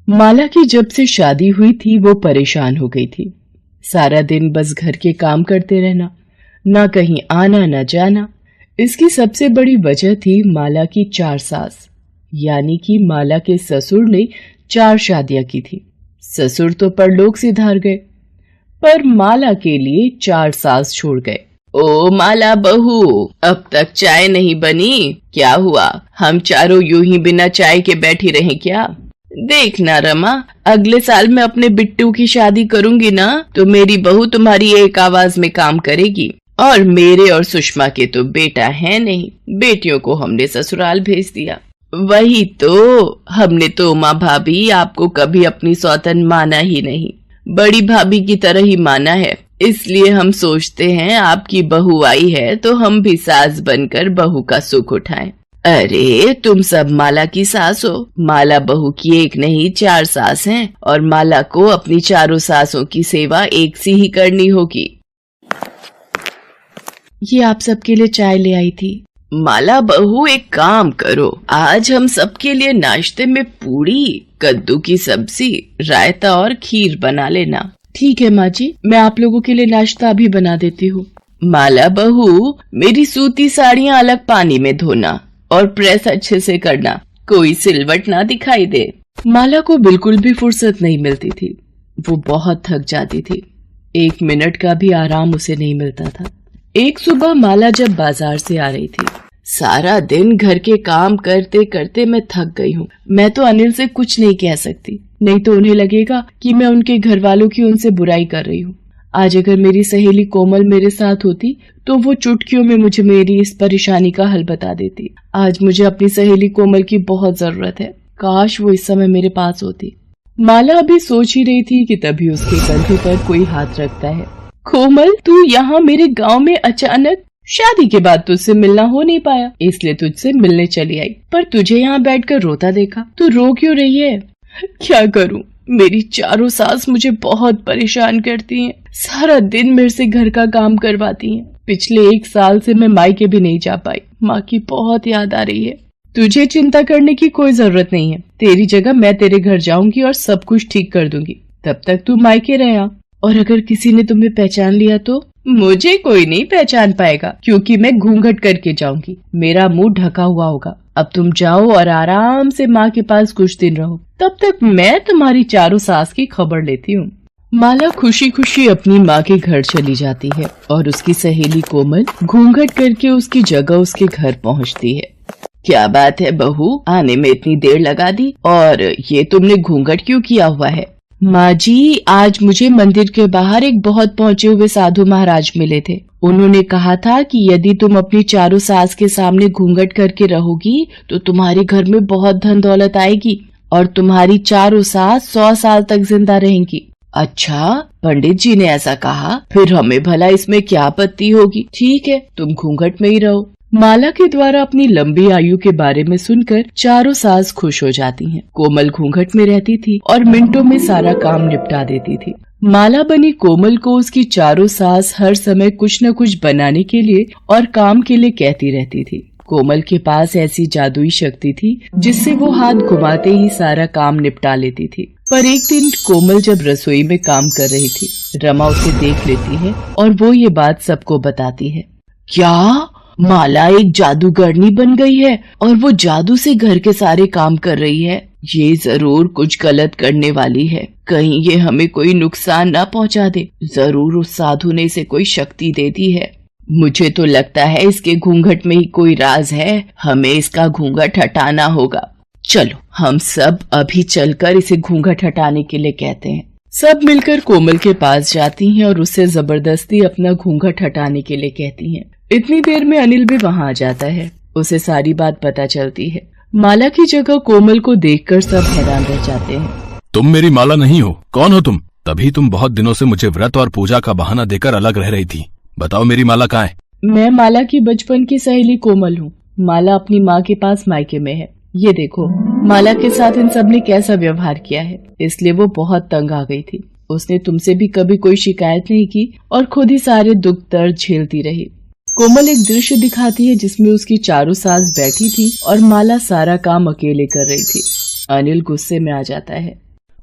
माला की जब से शादी हुई थी वो परेशान हो गई थी। सारा दिन बस घर के काम करते रहना, ना कहीं आना ना जाना। इसकी सबसे बड़ी वजह थी माला की 4 सास, यानी कि माला के ससुर ने 4 शादियां की थी। ससुर तो परलोक सिधार गए, पर माला के लिए 4 सास छोड़ गए। ओ माला बहू, अब तक चाय नहीं बनी? क्या हुआ, हम चारों यूं ही बिना चाय के बैठी रहें क्या? देखना रमा, अगले साल मैं अपने बिट्टू की शादी करूंगी ना, तो मेरी बहू तुम्हारी एक आवाज में काम करेगी। और मेरे और सुषमा के तो बेटा है नहीं, बेटियों को हमने ससुराल भेज दिया। वही तो, हमने तो उमा भाभी आपको कभी अपनी सौतन माना ही नहीं, बड़ी भाभी की तरह ही माना है। इसलिए हम सोचते हैं आपकी बहू आई है तो हम भी सास बनकर बहू का सुख उठाएं। अरे तुम सब माला की सास हो, माला बहू की एक नहीं 4 सास हैं, और माला को अपनी चारों सासों की सेवा एक सी ही करनी होगी। ये आप सबके लिए चाय ले आई थी। माला बहू एक काम करो, आज हम सबके लिए नाश्ते में पूड़ी, कद्दू की सब्जी, रायता और खीर बना लेना। ठीक है माँ जी, मैं आप लोगों के लिए नाश्ता अभी बना देती हूँ। माला बहू, मेरी सूती साड़ियाँ अलग पानी में धोना और प्रेस अच्छे से करना, कोई सिलवट ना दिखाई दे। माला को बिल्कुल भी फुर्सत नहीं मिलती थी, वो बहुत थक जाती थी, 1 मिनट का भी आराम उसे नहीं मिलता था। एक सुबह माला जब बाजार से आ रही थी, सारा दिन घर के काम करते करते मैं थक गई हूँ। मैं तो अनिल से कुछ नहीं कह सकती, नहीं तो उन्हें लगेगा कि मैं उनके घर वालों की उनसे बुराई कर रही हूँ। आज अगर मेरी सहेली कोमल मेरे साथ होती तो वो चुटकियों में मुझे मेरी इस परेशानी का हल बता देती। आज मुझे अपनी सहेली कोमल की बहुत जरूरत है, काश वो इस समय मेरे पास होती। माला अभी सोच ही रही थी कि तभी उसके कंधे पर कोई हाथ रखता है। कोमल, तू यहाँ मेरे गांव में अचानक? शादी के बाद तुझसे मिलना हो नहीं पाया, इसलिए तुझसे मिलने चली आई, पर तुझे यहाँ बैठकर रोता देखा। तू रो क्यों रही है? क्या करूं, मेरी चारों सास मुझे बहुत परेशान करती हैं, सारा दिन मेरे से घर का काम करवाती हैं। पिछले 1 साल से मैं मायके भी नहीं जा पाई, माँ की बहुत याद आ रही है। तुझे चिंता करने की कोई जरूरत नहीं है, तेरी जगह मैं तेरे घर जाऊंगी और सब कुछ ठीक कर दूंगी, तब तक तू मायके रह। और अगर किसी ने तुम्हें पहचान लिया तो? मुझे कोई नहीं पहचान पाएगा, क्योंकि मैं घूंघट करके जाऊंगी, मेरा मुंह ढका हुआ होगा। अब तुम जाओ और आराम से माँ के पास कुछ दिन रहो, तब तक मैं तुम्हारी चारों सास की खबर लेती हूँ। माला खुशी खुशी अपनी माँ के घर चली जाती है और उसकी सहेली कोमल घूंघट करके उसकी जगह उसके घर पहुँचती है। क्या बात है बहू, आने में इतनी देर लगा दी, और ये तुमने घूंघट क्यों किया हुआ है? माँ जी, आज मुझे मंदिर के बाहर एक बहुत पहुँचे हुए साधु महाराज मिले थे। उन्होंने कहा था कि यदि तुम अपनी चारों सास के सामने घूंघट करके रहोगी तो तुम्हारे घर में बहुत धन दौलत आएगी और तुम्हारी चारों सास 100 साल तक जिंदा रहेंगी। अच्छा, पंडित जी ने ऐसा कहा, फिर हमें भला इसमें क्या आपत्ति होगी? ठीक है, तुम घूंघट में ही रहो। माला के द्वारा अपनी लंबी आयु के बारे में सुनकर चारों सास खुश हो जाती हैं। कोमल घूंघट में रहती थी और मिनटों में सारा काम निपटा देती थी। माला बनी कोमल को उसकी चारों सास हर समय कुछ न कुछ बनाने के लिए और काम के लिए कहती रहती थी। कोमल के पास ऐसी जादुई शक्ति थी जिससे वो हाथ घुमाते ही सारा काम निपटा लेती थी। पर एक दिन कोमल जब रसोई में काम कर रही थी, रमा उसे देख लेती है और वो ये बात सबको बताती है। क्या माला एक जादूगरनी बन गई है और वो जादू से घर के सारे काम कर रही है? ये जरूर कुछ गलत करने वाली है, कहीं ये हमें कोई नुकसान ना पहुंचा दे। जरूर उस साधु ने इसे कोई शक्ति दे दी है। मुझे तो लगता है इसके घूंघट में ही कोई राज है, हमें इसका घूंघट हटाना होगा। चलो हम सब अभी चलकर इसे घूंघट हटाने के लिए कहते हैं। सब मिलकर कोमल के पास जाती हैं और उससे जबरदस्ती अपना घूंघट हटाने के लिए कहती हैं। इतनी देर में अनिल भी वहाँ आ जाता है, उसे सारी बात पता चलती है। माला की जगह कोमल को देखकर सब हैरान रह जाते हैं। तुम मेरी माला नहीं हो, कौन हो तुम? तभी तुम बहुत दिनों से मुझे व्रत और पूजा का बहाना देकर अलग रह रही थी। बताओ मेरी माला कहाँ है? मैं माला की बचपन की सहेली कोमल हूँ। माला अपनी माँ के पास मायके में है। ये देखो, माला के साथ इन सब ने कैसा व्यवहार किया है, इसलिए वो बहुत तंग आ गई थी। उसने तुमसे भी कभी कोई शिकायत नहीं की और खुद ही सारे दुख दर्द झेलती रही। कोमल एक दृश्य दिखाती है जिसमें उसकी चारों सास बैठी थी और माला सारा काम अकेले कर रही थी। अनिल गुस्से में आ जाता है।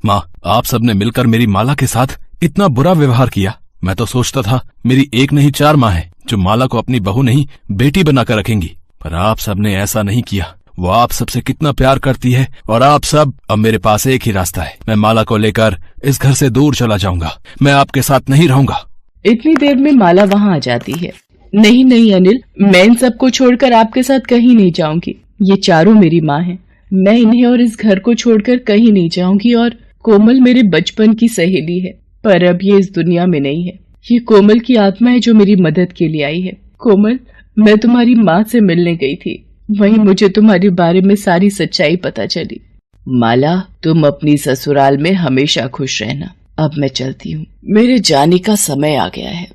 माँ, आप सबने मिलकर मेरी माला के साथ इतना बुरा व्यवहार किया। मैं तो सोचता था मेरी एक नहीं 4 माँ है जो माला को अपनी बहू नहीं बेटी बनाकर रखेंगी, पर आप सबने ऐसा नहीं किया। वो आप सबसे कितना प्यार करती है और आप सब। अब मेरे पास एक ही रास्ता है, मैं माला को लेकर इस घर से दूर चला जाऊंगा। मैं आपके साथ नहीं रहूंगा। इतनी देर में माला वहाँ आ जाती है। नहीं नहीं अनिल, मैं इन सबको छोड़कर आपके साथ कहीं नहीं जाऊंगी। ये चारों मेरी माँ हैं। मैं इन्हें और इस घर को छोड़कर कहीं नहीं जाऊंगी। और कोमल मेरे बचपन की सहेली है, पर अब ये इस दुनिया में नहीं है। ये कोमल की आत्मा है जो मेरी मदद के लिए आई है। कोमल, मैं तुम्हारी माँ से मिलने गई थी, वहीं मुझे तुम्हारे बारे में सारी सच्चाई पता चली। माला, तुम अपनी ससुराल में हमेशा खुश रहना। अब मैं चलती हूँ, मेरे जाने का समय आ गया है।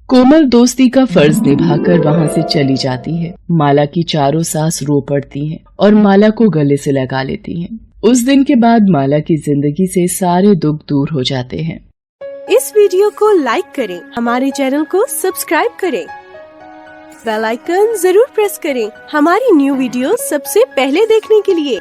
कोमल दोस्ती का फर्ज निभाकर वहाँ से चली जाती है। माला की चारों सास रो पड़ती हैं और माला को गले से लगा लेती हैं। उस दिन के बाद माला की जिंदगी से सारे दुख दूर हो जाते हैं। इस वीडियो को लाइक करें, हमारे चैनल को सब्सक्राइब करें, बेल आइकन जरूर प्रेस करें हमारी न्यू वीडियो सबसे पहले देखने के लिए।